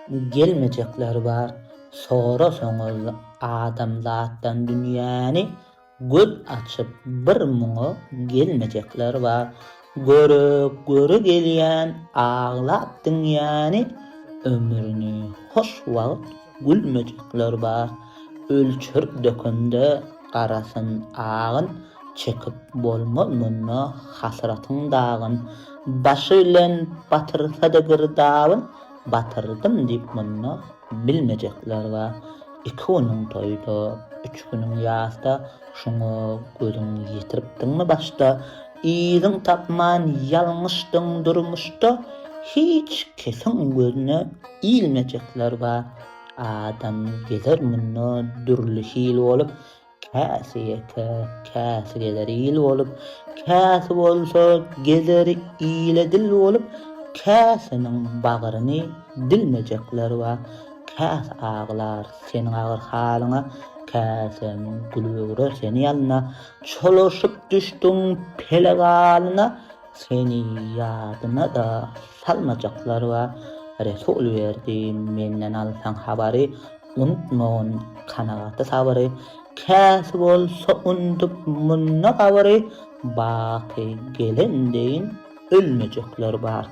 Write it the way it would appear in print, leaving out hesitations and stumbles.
gelmejekler var. Sonra soňuz adam zatdan dünýäni göz açyp bir muňa gelmejekler var. Göre gelýän aglap dünýäni ömrüni hoş wagt gülmejekler var. Ölçür dökünde garasyn agyn çekip bolmazmyna hasratyň dagyn. Başy bilen batyrsa da girdabyn batyrdym diýip munna bilmejekler var. 2 güniň toýda, 3 güniň ýazda şoňa gözüň ýetiripdiňmi başda? Ýygyň tapman ýalňyşdyň durmuşda hiç kesin gözüne ilmejekler var. Adam gezer munna dürli hil bolup käsi gezer il bolup käsi bolsa gezeri ile dil bolup käsiniň bagyryny dilmejekler var. Käs aglar seniň agyr halyňa, käsem gülügürer seni ýalyna, çolaşyp düşdüň pelegalyna seni ýadyna da salmajaklar var. Resul berdi menden alsaň habary, unutmagyň kanagaty sabary. Käs bolsa undup munna gabary, baky gelendeýin ölmejekler bar.